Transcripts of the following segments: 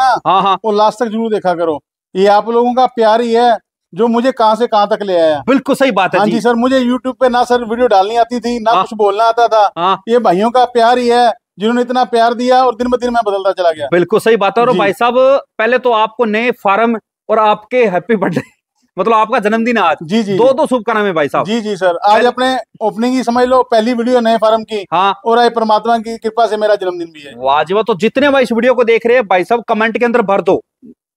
ना, हाँ हाँ, वो लास्ट तक जरूर देखा करो। ये आप लोगों का प्यार ही है जो मुझे कहां से कहां तक ले आया। बिल्कुल सही बात है हाँ जी। जी सर, मुझे यूट्यूब पे ना सर वीडियो डालनी आती थी, ना हाँ कुछ बोलना आता था। हाँ, ये भाइयों का प्यार ही है जिन्होंने इतना प्यार दिया, और दिन ब दिन मैं बदलता चला गया। बिल्कुल सही बात है। और जी भाई साहब, पहले तो आपको नए फार्म और आपके हैप्पी बर्थडे मतलब आपका जन्मदिन है आज, जी जी दो दो शुभकामनाएं भाई साहब। जी जी सर, आज अपने ओपनिंग ही समझ लो, पहली वीडियो नए फार्म की, हाँ, और आज परमात्मा की कृपा से मेरा जन्मदिन भी है। वाजिब। तो जितने भाई इस वीडियो को देख रहे हैं भाई साहब, कमेंट के अंदर भर दो।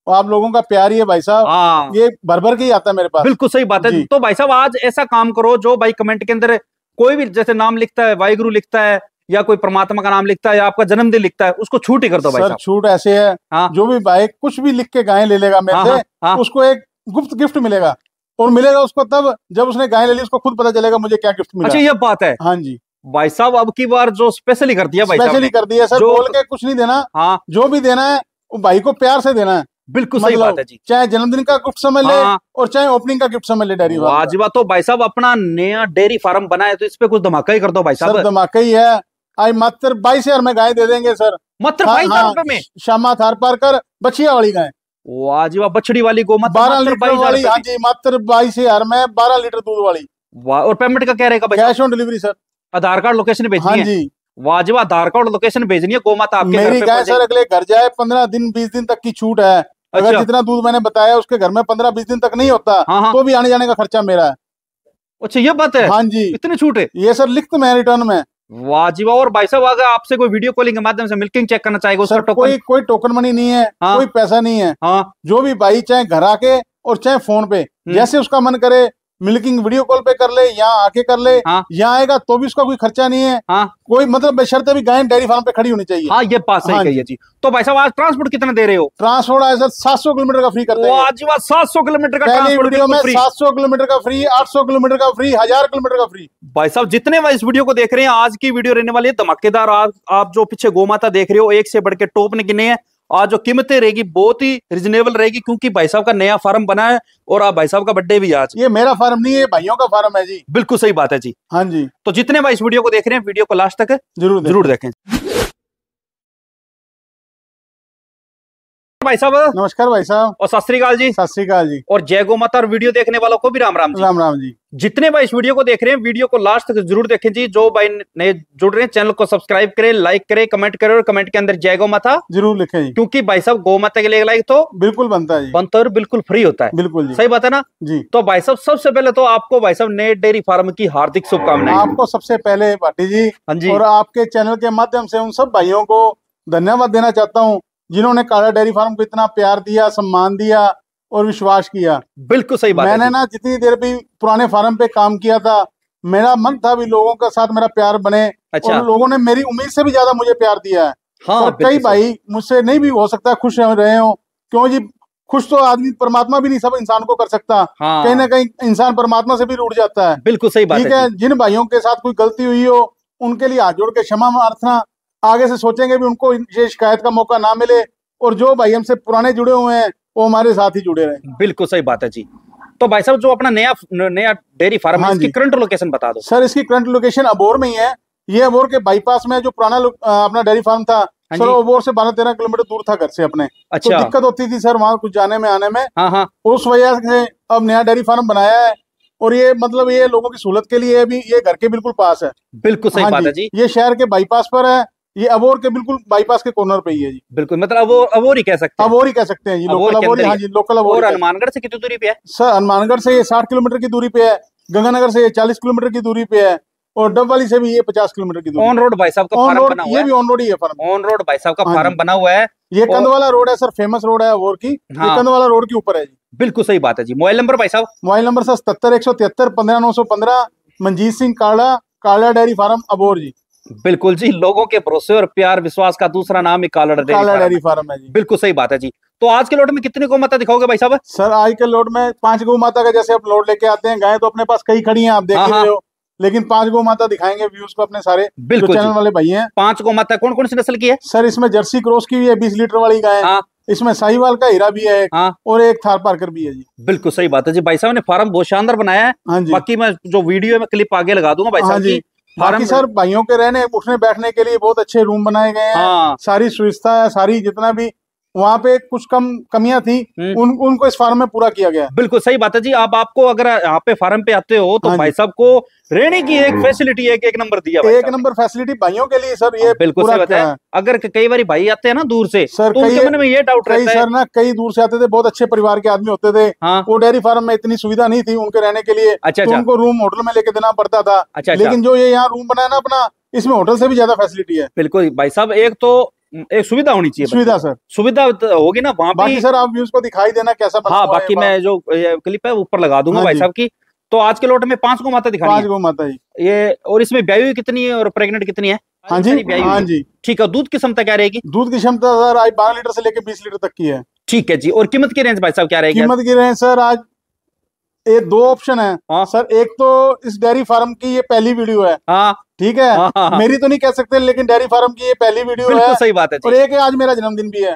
और आप लोगों का प्यार ही है भाई साहब, हाँ, ये भर भर के ही आता है मेरे पास। बिल्कुल सही बात है। जी तो भाई साहब आज ऐसा काम करो, जो भाई कमेंट के अंदर कोई भी जैसे नाम लिखता है, वाहिगुरु लिखता है, या कोई परमात्मा का नाम लिखता है, या आपका जन्मदिन लिखता है, उसको छूट ही कर दो भाई सर, साहब। छूट ऐसे है, हाँ जो भी भाई कुछ भी लिख के गाय ले लेगा मेरे हाँ से, हाँ हाँ, उसको एक गुप्त गिफ्ट मिलेगा। और मिलेगा उसको तब जब उसने गाय ले ली, उसको खुद पता चलेगा मुझे क्या गिफ्ट मिला। अच्छा ये बात है हाँ जी, भाई साहब। अब की बार जो स्पेशली कर दिया भाई साहब स्पेशली ने, कर दिया सर, जो बोल के कुछ नहीं देना। हाँ, जो भी देना है वो भाई को प्यार से देना है। बिल्कुल सही बात है जी। चाहे जन्मदिन का गिफ्ट समझ ले, हाँ, और चाहे ओपनिंग का गिफ्ट समझ ले डेयरी फार्म का। वाजिबा। तो भाई साहब अपना नया डेयरी फार्म बना है, तो इस पे कुछ धमाका ही कर दो भाई सर साहब। धमाका ही है, आज मात्र 22,000 में गाय दे देंगे सर। मात्र हाँ 22,000 हाँ, रुपए में? श्यामा थार पारकर बछिया वाली गाय, वाजिबा। बछड़ी वाली गोमाता 12 मात्र लीटर 22,000 वाली। रुपए हाँ में? जी, मात्र 22,000 में 12 लीटर दूध वाली। वाह। और पेमेंट का क्या रहेगा भाई साहब? Cash on delivery sir. Aadhaar card location भेजनी हाँ है? जी, वाजिबा। आधार कार्ड लोकेशन भेजनी है, गोमाता आपके घर मेरी पे गाय पहुंचे। सर अगले घर जाए 15 दिन 20 दिन तक की छूट है। अगर अच्छा। जितना दूध मैंने बताया उसके घर में 15-20 दिन तक नहीं होता, हाँ हाँ, तो भी आने जाने का खर्चा मेरा है। अच्छा ये बात है। हाँ जी, इतनी छूट है? ये सर लिखत में रिटर्न में। वाजिबा। और भाई साहब अगर आपसे कोई वीडियो कॉलिंग के माध्यम से मिल्किंग चेक करना चाहेगा, उसका सर टोकन? कोई टोकन मनी नहीं है, हाँ कोई पैसा नहीं है। हाँ, जो भी भाई चाहे घर आके और चाहे फोन पे, जैसे उसका मन करे मिल्किंग वीडियो कॉल पे कर ले, यहाँ आके कर ले। हाँ यहाँ आएगा तो भी उसका कोई खर्चा नहीं है, हाँ कोई मतलब बशर्ते भी गाय डेयरी फार्म पे खड़ी होनी चाहिए। हाँ, ये बात सही हाँ कही है जी। तो भाई साहब आज ट्रांसपोर्ट कितना दे रहे हो? ट्रांसपोर्ट है सर 700 किलोमीटर का फ्री कर देंगे। वाजिबा। 700 किलोमीटर का पहली ट्रांसपोर्ट वीडियो में बिल्कुल फ्री। 700 किलोमीटर का फ्री, 800 किलोमीटर का फ्री, 1000 किलोमीटर का फ्री। भाई साहब जितने भाई इस वीडियो को देख रहे हैं, आज की वीडियो रहने वाली है धमाकेदार। आप जो पीछे गोमाता देख रहे हो, एक से बढ़ के टॉप ने गिने हैं। आज जो कीमतें रहेगी बहुत ही रिजनेबल रहेगी, क्योंकि भाई साहब का नया फार्म बना है, और आप भाई साहब का बर्थडे भी आज। ये मेरा फार्म नहीं है, भाइयों का फार्म है जी। बिल्कुल सही बात है जी। हाँ जी, तो जितने भाई इस वीडियो को देख रहे हैं, वीडियो को लास्ट तक जरूर देखें। भाई साहब नमस्कार भाई साहब। और सत श्री अकाल जी। सत श्री अकाल जी। और जय गौ माता। और वीडियो देखने वालों को भी राम राम जी। राम राम जी। जितने भाई इस वीडियो को देख रहे हैं, वीडियो को लास्ट तक जरूर देखें जी। जो भाई नए जुड़ रहे हैं, चैनल को सब्सक्राइब करें, लाइक करें, कमेंट करें, और कमेंट के अंदर जय गौ माता जरूर लिखें जी, क्योंकि भाई साहब गौ माता के लिए लाइक तो बिल्कुल बनता है जी। बनता है और बिल्कुल फ्री होता है। बिल्कुल जी, सही बात है ना जी। तो भाई साहब सबसे पहले तो आपको भाई साहब नए डेयरी फार्म की हार्दिक शुभकामनाएं। आपको सबसे पहले भाटी जी, हाँ जी, और आपके चैनल के माध्यम से उन सब भाइयों को धन्यवाद देना चाहता हूँ जिन्होंने काला डेयरी फार्म को इतना प्यार दिया, सम्मान दिया और विश्वास किया। बिल्कुल सही बात है मैंने जी। ना जितनी देर भी पुराने फार्म पे काम किया था, मेरा मन था भी लोगों के साथ मेरा प्यार बने। अच्छा। और लोगों ने मेरी उम्मीद से भी ज्यादा मुझे प्यार दिया है। हाँ, और बिल्कुल कई सही। भाई मुझसे नहीं भी हो सकता खुश रहे हो, क्यों जी? खुश तो आदमी परमात्मा भी नहीं सब इंसान को कर सकता। हाँ, कहीं ना कहीं इंसान परमात्मा से भी रूठ जाता है। बिल्कुल सही बात ठीक है है, जी। जिन भाइयों के साथ कोई गलती हुई हो उनके लिए हाथ जोड़ के क्षमा प्रार्थना। आगे से सोचेंगे भी उनको ये शिकायत का मौका ना मिले, और जो भाई हमसे पुराने जुड़े हुए हैं वो हमारे साथ ही जुड़े रहे। बिल्कुल सही बात है जी। तो भाई साहब जो अपना नया डेयरी फार्म है, हाँ इसकी जी। करंट लोकेशन बता दो। सर इसकी करंट लोकेशन अबोर में ही है। ये अबोर के बाईपास में जो पुराना अपना डेयरी फार्म था हाँ सर, जी। अबोर से 12-13 किलोमीटर दूर था घर से अपने। तो अच्छा। दिक्कत होती थी सर वहां कुछ जाने में आने में। हाँ हाँ, उस वजह से अब नया डेयरी फार्म बनाया है, और ये मतलब ये लोगों की सहूलत के लिए भी, ये घर के बिल्कुल पास है। बिल्कुल सही हाँ बात है जी। ये शहर के बाईपास पर है। ये अबोर के बिल्कुल बाईपास के कॉर्नर पे ही है जी। बिल्कुल, मतलब अबोर ही कह सकते हैं। अबोर ही कह सकते हैं जी, अबोर लोकल के अबोर। अंदर ही हाँ है। जी, लोकल अबोर। और हनुमानगढ़ से कितनी दूरी पे है? सर हनुमानगढ़ से ये 60 किलोमीटर की दूरी पे है, गंगानगर से ये 40 किलोमीटर की दूरी पे है, और डबवाली से भी ये 50 किलोमीटर की दूरी। ऑन रोड भाई साहब का ऑन फार्म रोड, बना हुआ ये भी है। ऑन रोड ही है फार्म। ऑन रोड भाई साहब का हाँ फार्म जी। बना हुआ है। ये कंदवाला रोड है सर, फेमस रोड है अबोर की। हाँ। ये कंदवाला रोड के ऊपर है जी। बिल्कुल सही बात है जी। मोबाइल नंबर भाई साहब? Mobile number sir 77-173-15-915। Manjeet Singh काला डेयरी फार्म अबोर जी। बिल्कुल जी, लोगों के भरोसे और प्यार विश्वास का दूसरा नाम ही काला डेयरी फार्म है जी। बिल्कुल सही बात है जी। तो आज के लोट में कितनी गौ माता दिखाओगे भाई साहब? सर आज के लोड में 5 गौ माता का, जैसे आप लोड लेके आते हैं, गाय तो अपने पास कई खड़ी हैं, आप देख ही रहे हो, लेकिन 5 गौ माता दिखाएंगे व्यूज को अपने सारे जो चैनल वाले भाई हैं। 5 गौ माता कौन कौन सी नस्ल की है? सर इसमें जर्सी क्रॉस की भी है, 20 लीटर वाली गाय। हाँ, इसमें साहिवाल का हीरा भी है एक, हाँ, और एक थार पारकर भी है जी। बिल्कुल सही बात है जी। भाई साहब ने फार्म बहुत शानदार बनाया है। हाँ जी। बाकी मैं जो वीडियो में क्लिप आगे लगा दूंगा भाई हाँ साहब जी। की। बाकी सर भाइयों के रहने उठने बैठने के लिए बहुत अच्छे रूम बनाए गए हैं। हाँ, सारी सुविधा है, सारी जितना भी वहाँ पे कुछ कमियां थी, उनको इस फार्म में पूरा किया गया। बिल्कुल सही बात है जी। अब आपको अगर यहाँ पे फार्म पे आते हो तो भाई साहब को रहने की एक फैसिलिटी एक नंबर दिया, एक नंबर फैसिलिटी भाइयों के लिए सर। ये बिल्कुल सही बात है। अगर कई बार भाई आते हैं ना दूर से सर, तो उनके मन में ये डाउट रहता है सर ना, कई दूर से आते थे, बहुत अच्छे परिवार के आदमी होते थे। वो डेयरी फार्म में इतनी सुविधा नहीं थी उनके रहने के लिए। तो उनको रूम होटल में लेके देना पड़ता था। लेकिन जो ये यहाँ रूम बनाया ना अपना, इसमें होटल से भी ज्यादा फैसिलिटी है। बिल्कुल भाई साहब, एक तो एक सुविधा होनी चाहिए। सुविधा सर, सुविधा होगी ना वहाँ पे। बाकी सर आप व्यूज को दिखाई देना कैसा। हाँ, बाकी मैं जो क्लिप है ऊपर लगा दूंगा भाई साहब की। तो आज के लोट में 5 गौ माता दिखानी है। 5 गौ माता जी ये। और इसमें ब्याई कितनी है और प्रेग्नेंट कितनी है? हाँ जी, हाँ जी। ठीक है। दूध की क्षमता क्या रहेगी? दूध की क्षमता सर आज 12 लीटर से लेकर 20 लीटर तक की है। ठीक है जी। और कीमत की रेंज भाई साहब क्या रहेगी? कीमत की रेंज सर आज ये 2 ऑप्शन है। सर एक तो इस डेयरी फार्म की ये पहली वीडियो है। ठीक है। मेरी तो नहीं कह सकते, लेकिन डेयरी फार्म की ये पहली वीडियो है। सही बात है। और एक है आज मेरा जन्मदिन भी है।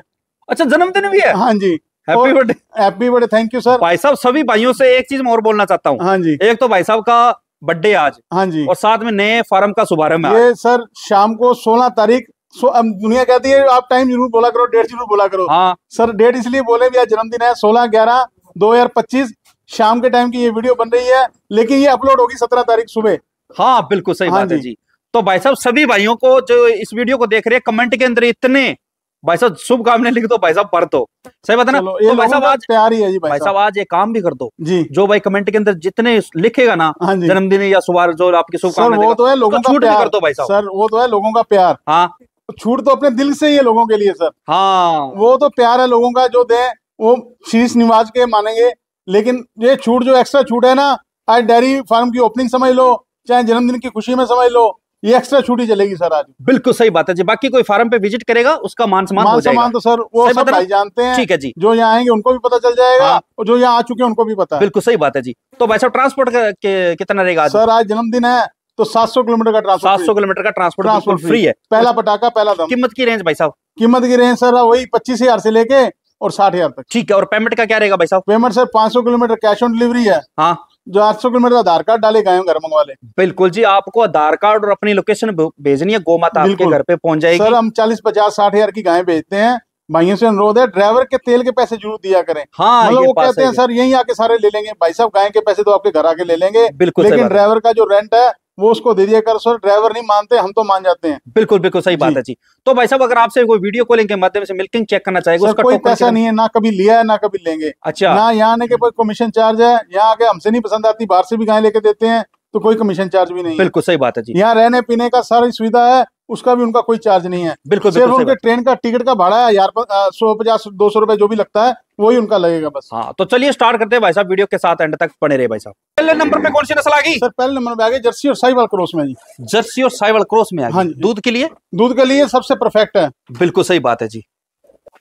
अच्छा, जन्मदिन भी है? हाँ जी। Happy birthday. Happy birthday, thank you sir. भाई साहब सभी भाइयों से एक चीज मैं और बोलना चाहता हूँ। हाँ जी। एक तो भाई साहब का बर्थडे आज। हाँ जी। और साथ में नए फार्म का शुभारंभ है। ये सर शाम को 16 तारीख। दुनिया कहती है आप टाइम जरूर बोला करो, डेट जरूर बोला करो। हाँ सर, डेट इसलिए बोले भी आज जन्मदिन है 16/11/2025 शाम के टाइम की ये वीडियो बन रही है, लेकिन ये अपलोड होगी 17 तारीख सुबह। हाँ बिल्कुल सही बात है जी। तो भाई साहब सभी भाइयों को जो इस वीडियो को देख रहे हैं, कमेंट के अंदर इतने भाई साहब शुभकामनाएं लिख दो भाई साहब, पढ़ दो। सही बात है ना? तो भाई साहब आज प्यार ही है जी। भाई साहब आज एक काम भी कर दो जी। जो भाई कमेंट के अंदर जितने लिखेगा ना जन्मदिन या शुभारंभ जो आपकी शुभकामनाएं, वो तो है लोगों का प्यार। कर दो भाई साहब। सर वो तो है लोगों का प्यार। हाँ, छूट तो अपने दिल से ही है लोगों के लिए सर। हाँ, वो तो प्यार है लोगों का, जो दे वो शीश निवाज के मानेंगे। लेकिन ये छूट जो एक्स्ट्रा छूट है ना, आज डेयरी फार्म की ओपनिंग समझ लो, चाहे जन्मदिन की खुशी में समझ लो, ये एक्स्ट्रा छूट ही चलेगी सर आज। बिल्कुल सही बात है जी। बाकी कोई फार्म पे विजिट करेगा उसका मान सम्मान हो जाएगा। तो सर वो सब भाई जानते हैं। ठीक है जी। जो यहाँ आएंगे उनको भी पता चल जाएगा। और जो यहाँ आ चुके हैं उनको भी पता है। बिल्कुल सही बात है जी। तो भाई साहब ट्रांसपोर्ट कितना रहेगा आज? सर आज जन्मदिन है तो 700 किलोमीटर का ट्रांसपोर्ट। 700 किलोमीटर का ट्रांसपोर्ट फ्री है। पहला पटाखा पहला दम। कीमत की रेंज भाई साहब? कीमत की रेंज सर वही 25,000 से लेके और 60,000 तक। ठीक है। और पेमेंट का क्या रहेगा भाई साहब? Payment sir 500 kilometre cash on delivery है। हाँ। जो 800 किलोमीटर आधार कार्ड डाले गए घर मंगवा ले। बिल्कुल जी। आपको आधार कार्ड और अपनी लोकेशन भेजनी है, गौ माता आपके घर पे पहुंच जाएगी। सर हम 40, 50, 60,000 की गायें बेचते हैं। भाइयों से अनुरोध है ड्राइवर के तेल के पैसे जरूर दिया करें। हाँ, मतलब वो कहते हैं सर यहीं आके सारे ले लेंगे। भाई साहब गाय के पैसे तो आपके घर आके ले लेंगे। बिल्कुल। लेकिन ड्राइवर का जो रेंट है वो उसको दे दिया कर। सर ड्राइवर नहीं मानते, हम तो मान जाते हैं। बिल्कुल बिल्कुल सही बात है जी। तो भाई साहब अगर आपसे कोई वीडियो कॉलिंग के माध्यम से मिल्किंग चेक करना चाहेगा, उसका कोई पैसा नहीं है, ना कभी लिया है ना कभी लेंगे। अच्छा। ना यहाँ आने के कोई कमीशन चार्ज है। यहाँ आके हमसे नहीं पसंद आती, बाहर से भी गाय लेके देते हैं तो कोई कमीशन चार्ज भी नहीं है। बिल्कुल सही बात है जी। यहाँ रहने पीने का सारी सुविधा है, उसका भी उनका कोई चार्ज नहीं है। बिल्कुल। सिर्फ उनके ट्रेन का टिकट का भाड़ा है 150-200 रुपए जो भी लगता है वही उनका लगेगा बस। हाँ, तो चलिए स्टार्ट करते हैं भाई साहब, वीडियो के साथ एंड तक बने रहे भाई साहब। पहले नंबर पे कौन सी नस्ल आ गई? सर पहले नंबर पे आ गई जर्सी और साहिवाल क्रॉस में जी। जर्सी और साहिवाल क्रॉस में आ गई। हाँ, दूध के लिए? दूध के लिए सबसे परफेक्ट है। बिल्कुल सही बात है जी।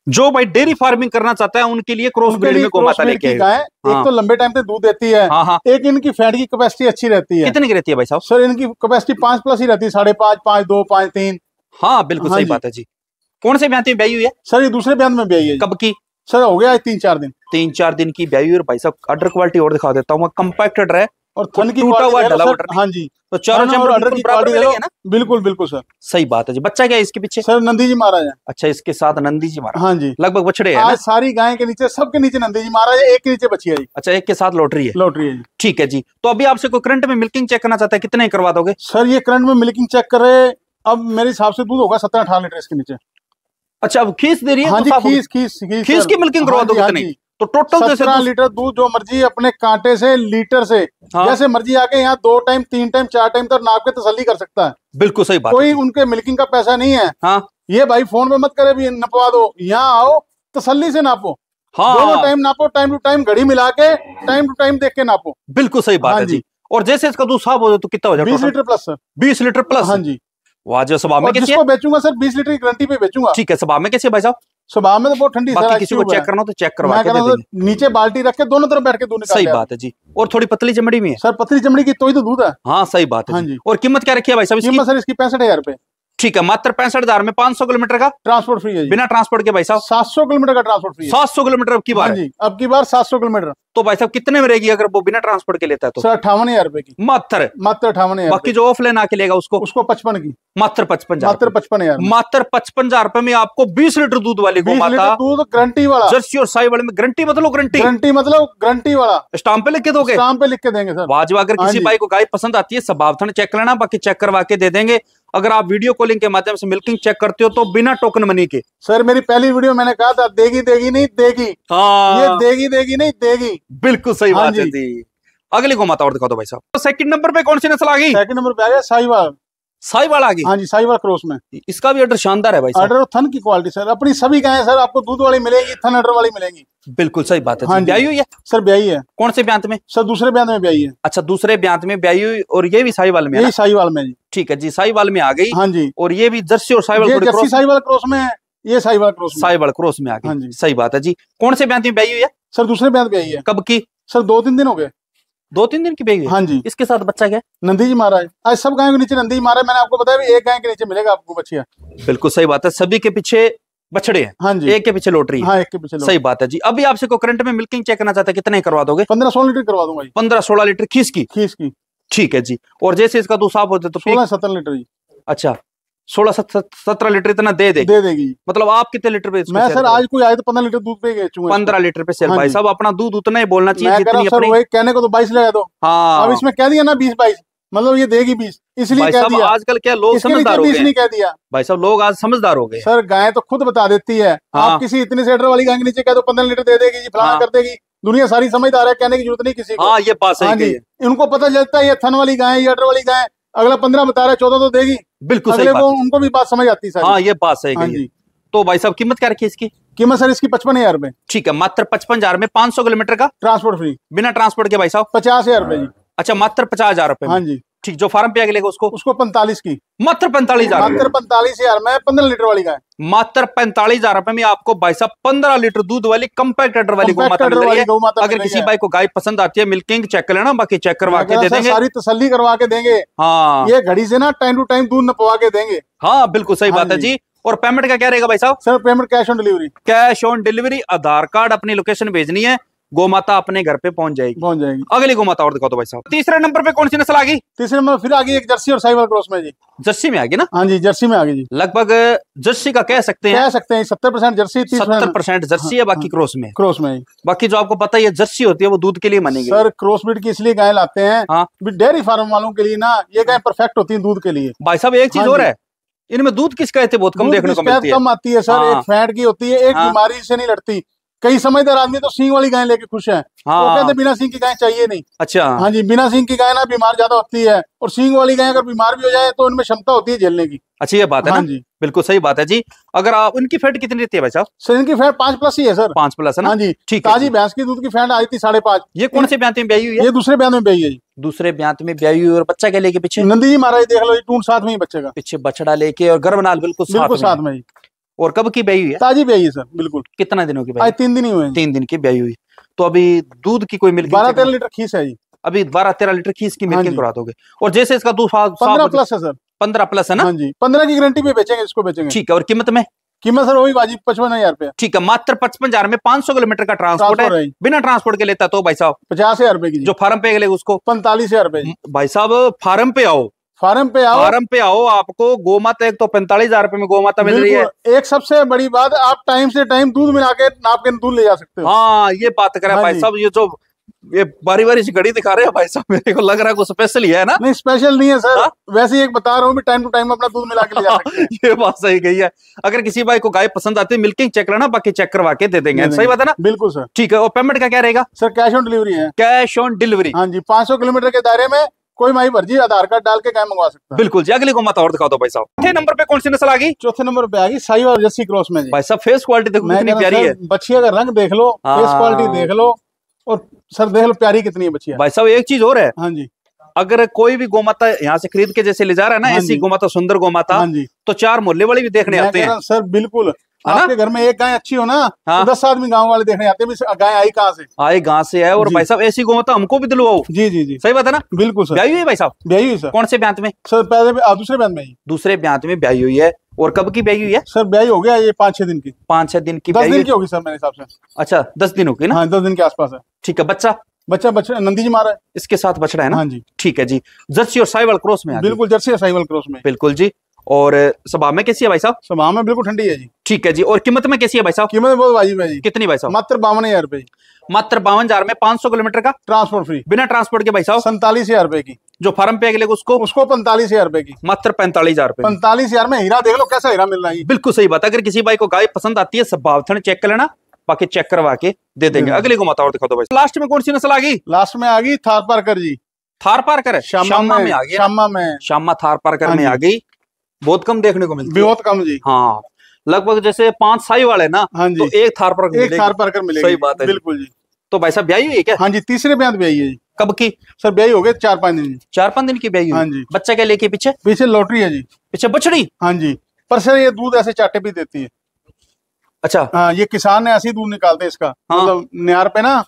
जो भाई डेयरी फार्मिंग करना चाहता है उनके लिए क्रॉस ब्रीड में गौ माता लेके आए। एक तो लंबे टाइम तक दूध देती है। एक इनकी फैट की कैपेसिटी अच्छी रहती है। कितनी की रहती है भाई साहब? सर इनकी कैपेसिटी 5+ ही रहती है, 5.5, 5.2, 5.3। हाँ बिल्कुल सही बात है जी। कौन से ब्याह में ब्याई हुई है? सर ये दूसरे ब्याह में ब्याई है। कब की? सर हो गया 3-4 दिन। 3-4 दिन की ब्याई हुई। और भाई साहब अडर क्वालिटी और दिखा देता हूँ, कंपैक्टेड है और थन की टूटा हुआ डला हुआ। हाँ जी। तो चारों ऑर्डर की क्वालिटी है ना। बिल्कुल बिल्कुल सर सही बात है जी। बच्चा क्या है इसके पीछे? सर नंदी जी महाराज है। अच्छा, इसके साथ नंदी जी महाराज। हाँ जी। लगभग बछड़े हैं आज सारी गाय के नीचे सबके नीचे नंदी जी महाराज है, एक के नीचे बची है जी। अच्छा, एक के साथ लॉटरी है। लॉटरी है जी। ठीक है जी। तो अभी आपसे कोई करंट में मिल्किंग चेक करना चाहता है, कितने करवा दोगे? सर ये करंट में मिल्किंग चेक करे अब मेरे हिसाब से दूध होगा 17-18 लीटर इसके नीचे। अच्छा, अब खीस दे रही है? हाँ जी, खीस की मिल्किंग करवा दोगे कितनी? तो टोटल 17 लीटर दूध जो मर्जी अपने कांटे से लीटर से जैसे मर्जी आके यहाँ 2 टाइम 3 टाइम 4 टाइम तक नाप के तसल्ली कर सकता है। बिल्कुल सही बात। कोई उनके मिल्किंग का पैसा नहीं है। हाँ। ये भाई फोन पे मत करे भी नपवा दो, यहाँ आओ तसल्ली से नापो। हाँ। दोनों टाइम नापो, टाइम टू टाइम घड़ी मिला के टाइम टू टाइम देख के नापो। बिल्कुल सही बात है जी। और जैसे इसका दूध साफ हो जाए तो कितना हो जाए? 20 litre plus sir. 20 litre plus. हाँ जी। वाह। जो सभा में जिसको बेचूंगा सर 20 लीटर की गारंटी पे बेचूंगा। ठीक है। सभा में कैसे भाई साहब? सभा में तो बहुत ठंडी सर। किसी को चेक करना हो तो चेक करवा के दे देंगे। नीचे बाल्टी रख के दोनों तरफ बैठ के दूध निकाल। सही बात है जी। और थोड़ी पतली चमड़ी में है? सर पतली चमड़ी की तो ही तो दूध है। हाँ सही बात है हाँ जी। और कीमत क्या रखी है भाई साहब इसकी? कीमत सर इसकी 65,000 रुपए। ठीक है, मात्र 65,000 में 500 किलोमीटर का ट्रांसपोर्ट फ्री है जी। बिना ट्रांसपोर्ट के भाई साहब 700 किलोमीटर का ट्रांसपोर्ट फ्री है। 700 किलोमीटर अब की बार हाँ जी, अब की बार 700 किलोमीटर। तो भाई साहब कितने में रहेगी अगर वो बिना ट्रांसपोर्ट के लेता है तो? सर 58,000 रुपए की, मात्र 58,000। बाकी जो ऑफलाइन आके लेगा उसको 55 की, मात्र 55,000। मात्र 55,000। मात्र 55,000 रुपए में आपको 20 लीटर दूध वाली 20 लीटर गोमाता दूध गारंटी वाला, जर्सी और साहिवाल में। गारंटी मतलब गारंटी, गारंटी मतलब गारंटी वाला, स्टाम्प पे लिख के दोगे? स्टाम्प पे लिख के देंगे सर। वाजिब। अगर किसी भाई को गाय पसंद आती है स्वभावथन चेक कर लेना, बाकी चेक करवा के दे देंगे। अगर आप वीडियो कॉलिंग के माध्यम से मिल्किंग चेक करते हो तो बिना टोकन मनी के। सर मेरी पहली वीडियो मैंने कहा था देगी देगी नहीं देगी, हाँ ये देगी देगी नहीं देगी, बिल्कुल सही हाँ बात है जी। अगली गोमाता और दिखा दो भाई साहब। तो सेकंड नंबर पे कौन सी नस्ल आ गई? सेकंड नंबर पे आ गया साहिवाल। साहिवाल आ गई। हाँ जी, साहिवाल क्रॉस में। इसका भी ऑर्डर शानदार है भाई साहब। ऑर्डर थन की क्वालिटी सर, अपनी सभी गायें सर आपको दूध वाली मिलेगी, थन ऑर्डर वाली मिलेंगी। बिल्कुल सही बात है। हाँ जी। ब्याई हुई है सर? ब्याई है। कौन से ब्यांत में? सर दूसरे ब्यांत में ब्याई है। अच्छा, दूसरे ब्यांत में ब्याई हुई, और ये भी साहिवाल में है यही साहिवाल में जी। ठीक है जी, साहिवाल में आ गई। हाँ जी, और ये भी जर्सी और साहिवाल ये थोड़ी जर्सी क्रॉस, साहिवाल क्रॉस में है, ये साहिवाल क्रॉस में। साहिवाल क्रॉस में आ हाँ गई। जी। सही बात है जी। कौन से ब्यांत में ब्याई हुई है? सर दूसरे ब्यांत ब्याई है। कब की? सर 2-3 दिन हो गए। 2-3 दिन की ब्याई हुई है। हाँ जी। इसके साथ बच्चा क्या है? नंदी जी मारा है आज, सब गायों के नीचे नंदी जी मारा है। मैंने आपको बताया भी एक गाय के नीचे मिलेगा आपको बच्चिया। बिल्कुल सही बात है, सभी के पीछे बछड़े हैं। हाँ जी, एक के पीछे लॉटरी है। हाँ एक के पीछे। सही बात है जी। अभी आपसे को करंट में मिल्किंग चेक करना चाहते हैं, कितने करवा दोगे? 15-16 लीटर करवा दूंगा जी। 15-16 लीटर खीस की? खीस की। ठीक है जी। और जैसे इसका दूध साफ होता है तो 16-17 लीटर जी। अच्छा, 16-17 लीटर इतना दे देगी? दे देगी। मतलब आप कितने लीटर पे? मैं सर आज कोई आए तो 15 लीटर दूध पे बेचूंगा। 15 लीटर पे सेल। हाँ भाई जी। साहब अपना दूध उतना ही बोलना चाहिए मैं कह रहा जितनी हूं सर अपनी। वही कहने को तो 22 लगा दो। हाँ अब इसमें कह दिया ना 20-22, मतलब ये देगी 20, इसलिए भाई कह साहब दिया। आजकल क्या लोग इसके समझदार नीचे हो 20 गए नहीं हैं। कह दिया। भाई साहब लोग आज समझदार हो गए। सर गाय तो खुद बता देती है। हाँ। आप किसी इतने सेटर वाली गाय के नीचे कह दो 15 लीटर दे देगी जी, फलाना हाँ। कर देगी, दुनिया सारी समझदार है, कहने की जरूरत नहीं किसी को। हाँ ये बात सही हाँ कही जी, है। इनको पता चलता है ये थन वाली गाय, ये अडर वाली गाय, अगला 15 बता रहा है 14 तो देगी। बिल्कुल सही अगले बात को है। उनको भी बात समझ आती है। हाँ ये बात सही हाँ कही है। जी। तो भाई साहब कीमत क्या रखी है इसकी? कीमत सर इसकी 55,000 रुपए। ठीक है, मात्र 55,000 में 500 किलोमीटर का ट्रांसपोर्ट फ्री, बिना ट्रांसपोर्ट के भाई साहब 50,000 रुपए जी। अच्छा, मात्र 50,000 रुपए हाँ में। जी। ठीक, जो फार्म पे आगे लेगा उसको? उसको 45 की, मात्र 45,000। मात्र 45,000 में 15 लीटर वाली गाय। मात्र 45,000 रुपए में आपको भाई साहब 15 लीटर दूध वाली कम्पैक्ट अडर वाली गोमाता मिल रही है। अगर किसी भाई को गाय पसंद आती है मिल्किंग चेक कर लेना, बाकी चेक करवा के दे देंगे। सारी तसल्ली करवा के देंगे। हाँ ये घड़ी से ना टाइम टू टाइम दूध नपवा के देंगे। हाँ बिल्कुल सही हाँ बात है जी। और पेमेंट का क्या रहेगा भाई साहब? Sir payment cash on delivery. Cash on delivery, Aadhaar card, अपनी लोकेशन भेजनी है, गोमाता अपने घर पे पहुंच जाएगी। अगली गोमाता और दिखाओ तो भाई साहब। तीसरे नंबर पे कौन सी नस्ल आ गई? तीसरे नंबर फिर आ गई एक जर्सी और साहिवाल क्रॉस में जी। जर्सी में आ गई ना? हाँ जी, जर्सी में आ गई जी। लगभग जर्सी का कह सकते हैं 70% जर्सी, 70% जर्सी है, बाकी क्रॉस में। क्रॉस में। बाकी जो आपको पता है जर्सी होती है वो दूध के लिए मानेगी। सर क्रॉस ब्रीड की इसलिए गाय लाते हैं, हाँ डेयरी फार्म वालों के लिए ना ये गाय परफेक्ट होती है दूध के लिए। भाई साहब एक चीज और है, इनमें दूध की शिकायतें बहुत कम देखने को मिलती है। कम आती है सर। हाँ। एक फैट की होती है, एक बीमारी से नहीं लड़ती। कई समझदार आदमी तो सींग वाली गाय लेके खुश है। हाँ। वो कहते बिना सींग की गाय चाहिए नहीं। अच्छा हाँ जी, बिना सींग की गाय ना बीमार ज्यादा होती है, और सींग वाली गाय अगर बीमार भी हो जाए तो उनमें क्षमता होती है झेलने की। अच्छा ये बात है हाँ ना? जी, बिल्कुल सही बात है जी। अगर आप उनकी फैट कितनी रहती है भाई साहब? सर इनकी फैट 5+ ही है सर। 5+ है ना? हाँ जी, ठीक है। ताजी भैंस की दूध की फैट आई थी 5.5। ये कौन से ब्यांत में ब्याई हुई है? ये दूसरे ब्यांत में ब्याई है जी। दूसरे ब्यांत में ब्याई हुई, और बच्चा क्या लेके पीछे? नंदी जी महाराज देख लो, टून साथ में ही बच्चे का, पीछे बछड़ा लेके, और गर्भनाल बिल्कुल साथ में ही। और कब की ब्याई हुई है? ताजी ब्याई है सर, बिल्कुल। कितना दिनों की ब्याई? आज 3 दिन ही हुए हैं। 3 दिन की ब्याई हुई। तो अभी दूध की कोई मिल्किंग 12-13 लीटर खीस है जी। अभी 12-13 लीटर खीस की मिल्किंग करा दोगे। और जैसे इसका दूध 15+ है सर। 15+ है ना? हाँ जी, 15 की गारंटी पे बेचेंगे, इसको बेचेंगे। ठीक है। और कीमत में? कीमत सर वही वाजिब 55,000 रुपए। ठीक है, मात्र 55,000 में 500 किलोमीटर का ट्रांसपोर्ट है। बिना ट्रांसपोर्ट के लेता तो भाई साहब 50,000 रुपए की। जो फार्म पे लेगा उसको 45,000 रुपए। भाई साहब फार्म पे आओ, फार्म पे आओ, आपको गोमाता एक तो 45,000 रुपए में गोमाता मिल रही है। एक सबसे बड़ी बात, आप टाइम से टाइम दूध मिला के नाप के दूध ले जा सकते हो। हाँ ये बात करें भाई साहब। ये जो ये बारी बारी से घड़ी दिखा रहे हैं भाई साहब, मेरे को लग रहा है कुछ स्पेशल ही है ना? नहीं स्पेशल नहीं है सर। वैसे ही एक बता रहा हूँ, टाइम टू टाइम अपना दूध मिला के ले जा सकते हैं। ये बात सही कही है। अगर किसी भाई को गाय पसंद आती है मिल्किंग चेक लेना, बाकी चेक करवा के दे देंगे। सही बात है ना? बिल्कुल सर। ठीक है। और पेमेंट का क्या रहेगा? सर कैश ऑन डिलीवरी है। Cash on delivery. हाँ जी, 500 किलोमीटर के दायरे में कोई माई भर्जी आधार कार्ड डाल के गाय मंगवा सकता है। बिल्कुल जी। अगली गोमाता और दिखाओ दो भाई साहब। चौथे नंबर पे कौन सी नस्ल आ गई? चौथे नंबर पे आ गई साहिवाल जर्सी क्रॉस में जी। भाई साहब फेस क्वालिटी देखो कितनी प्यारी है। बच्चिया का रंग देख लो, फेस क्वालिटी देख लो, और सर देख लो प्यारी कितनी है बच्चिया। भाई साहब एक चीज और है, हाँ जी, अगर कोई भी गोमाता यहाँ से खरीद के जैसे ले जा रहा है ना, ऐसी गोमाता सुंदर गोमाता, तो 4 मोहल्ले वाले भी देखने आते हैं सर। बिल्कुल, आपके घर में एक गाय अच्छी हो ना, हाँ? तो 10 आदमी गांव वाले देखने आते हैं भी गाय आई कहाँ से, आई गांव से है। और भाई साहब ऐसी गोमाता हमको भी दिलवाओ। जी जी जी, सही बात है ना? बिल्कुल सर। ब्याही हुई है भाई साहब? ब्याही हुई सर। कौन से ब्यांत में? सर पहले दूसरे ब्यांत में। दूसरे ब्यांत में ब्याही हुई है। और कब की ब्याही हुई है? सर ब्याही हो गया ये 5-6 दिन की। 5-6 दिन की? 10 दिन की होगी सर मेरे हिसाब से। अच्छा 10 दिन होगी ना? हाँ 10 दिन के आसपास है। ठीक है। बच्चा बच्चा नंदी जी मारा है, इसके साथ बछड़ा है ना? हाँ जी। ठीक है जी। जर्सी और साहिवाल क्रॉस में? बिल्कुल जर्सी और साहिवाल क्रॉस में। बिल्कुल जी। और स्वभाव में कैसी है भाई साहब? स्वभाव में बिल्कुल ठंडी है जी। ठीक है जी। और कीमत में कैसी है भाई साहब? कीमत बहुत वाजिब है जी। कितनी भाई साहब? मात्र 52,000 रुपए। मात्र 52,000 में 500 किलोमीटर का ट्रांसपोर्ट फ्री, बिना ट्रांसपोर्ट के भाई साहब 47,000 रुपए की। जो फार्म पे अगले उसको 45,000 रुपए की। मात्र 45,000 रुपए। 45,000 में हीरा देख लो कैसा हीरा मिल रहा है। बिल्कुल सही बात। अगर किसी भाई को गाय पसंद आती है स्वभाव थन चेक कर लेना, बाकी चेक करवा के दे देंगे। अगले को मत और दिखा दो भाई। लास्ट में कौन सी नस्ल आ गई? लास्ट में आ गई थार पारकर जी। थार पारकर है? शामा में आ गई। शामा थार पारकर में आ गई। बहुत कम देखने को मिलती है। बहुत कम जी। हाँ लगभग जैसे 5 साहिवाल है ना, हाँ जी, तो एक थार पारकर, एक थार पारकर मिलेगी। सही बात है बिल्कुल जी। तो भाई साहब ब्याही हुई है क्या? हाँ जी तीसरे ब्याह ब्याही है जी। कब की? सर ब्याही हो गए 4-5 दिन। 4-5 दिन की ब्याही हुई। हाँ जी। बच्चा क्या लेके पीछे? पीछे लॉटरी है जी। पीछे बछड़ी? हाँ जी। पर सर ये दूध ऐसे चाटे भी देती है। अच्छा हाँ ये किसान ने ऐसे ही दूध निकालते हैं इसका। हाँ? मतलब नियार पे ना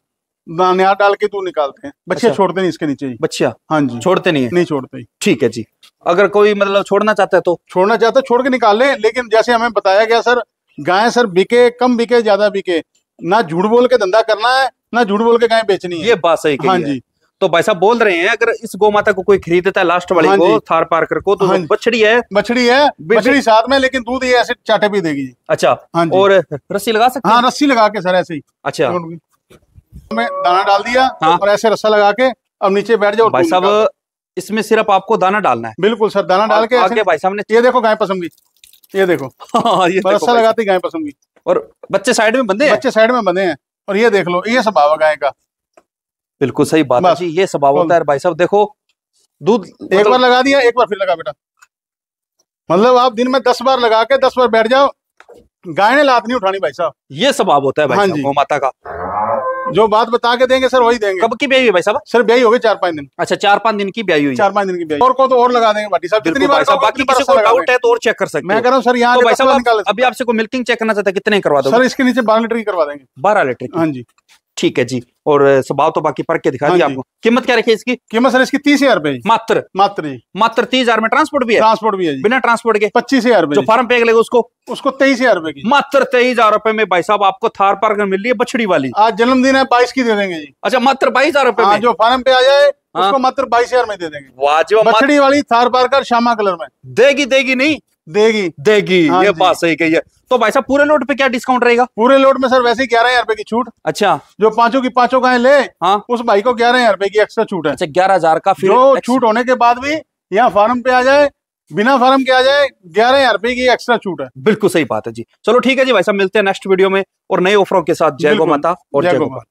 नियार डाल के दूध निकालते हैं। बच्चे अच्छा। छोड़ते नहीं इसके नीचे जी। बच्चा? हाँ जी छोड़ते नहीं है? नहीं छोड़ते। ठीक है जी। अगर कोई मतलब छोड़ना चाहता है तो? छोड़ना चाहता है छोड़ के निकाल ले, लेकिन जैसे हमें बताया गया सर गाय सर बिके कम बिके ज्यादा बिके, ना झूठ बोल के धंधा करना है ना झूठ बोल के गाय बेचनी है। ये बात सही कही हाँ है। जी। तो भाई साहब बोल रहे हैं अगर इस गौ माता को कोई खरीदता है लास्ट वाली हाँ को जी। थार पारकर को, तो हाँ जो जी। बछड़ी है बछड़ी साथ में, लेकिन दूध ये ऐसे चाटे भी देगी जी। अच्छा। हाँ जी। और रस्सी लगा सकते हाँ हैं? रस्सी लगा के सर ऐसे ही। अच्छा हमें दाना डाल दिया। हाँ। और ऐसे रस्सा लगा के अब नीचे बैठ जाओ। भाई साहब इसमें सिर्फ आपको दाना डालना है? बिल्कुल सर दाना डाल के आगे भाई साहब ने ये देखो गाय पसंद की, ये देखो ये रस्सा लगाती गाय पसंद की। और बच्चे साइड में बंधे हैं? बच्चे साइड में बंधे हैं। और ये देख लो ये स्वभाव है गाय का। बिल्कुल सही बात है जी। ये स्वभाव होता है भाई साहब। देखो दूध एक बार लगा दिया एक बार फिर लगा बेटा, मतलब आप दिन में 10 बार लगा के 10 बार बैठ जाओ, गाय ने लात नहीं उठानी भाई साहब। ये स्वभाव होता है भाई साहब गौ माता का। जो बात बता के देंगे सर वही देंगे। कब की ब्याही हुई भाई साहब? सर ब्याही हो गई 4-5 दिन। अच्छा 4-5 दिन की ब्याही हुई। 4-5 दिन की ब्याही। और को तो और लगा देंगे भाटी साहब जितनी बार बाकी किसी को डाउट है तो और चेक कर सकते हैं। मैं कह रहा हूँ सर यहाँ तो भाई साहब अभी आपसे को मिल्किंग चेक करना चाहता है कितने करवा दो? सर इसके नीचे 12 लीटर की करवा देंगे। 12 लीटर? हाँ जी ठीक है जी। और स्वभाव तो बाकी परख के दिखा दिया आपको। कीमत क्या रखी है इसकी? कीमत सर इसकी 30,000 रुपए। मात्र मात्र 30,000 में ट्रांसपोर्ट भी है? ट्रांसपोर्ट भी है जी। बिना ट्रांसपोर्ट के 25,000 रुपए। जो फार्म पे लगेगा उसको 23,000 रुपए की। मात्र 23,000 रुपए में भाई साहब आपको थार पारकर मिल रही है बछड़ी वाली। आज जन्मदिन है 22 की दे देंगे जी। अच्छा मात्र 22,000 रुपए में? जो फार्म पे आ जाए उसको मात्र 22,000 में दे देंगे। वाजिब। बछड़ी वाली थार पारकर श्यामा कलर में। देगी नहीं देगी। ये बात सही कही है। तो भाई साहब पूरे लोड पे क्या डिस्काउंट रहेगा? पूरे लोड में सर वैसे ही 11,000 रुपए की छूट। अच्छा जो पांचों की पांचों गाय ले हाँ उस भाई को 11,000 रुपए की एक्स्ट्रा छूट है। अच्छा 11,000 का फिर जो छूट होने के बाद भी यहाँ फार्म पे आ जाए बिना फार्म के आ जाए 11,000 रुपए की एक्स्ट्रा छूट है। बिल्कुल सही बात है जी। चलो ठीक है जी भाई साहब मिलते हैं नेक्स्ट वीडियो में और नए ऑफरों के साथ। जय गौ माता और जय गोपाल।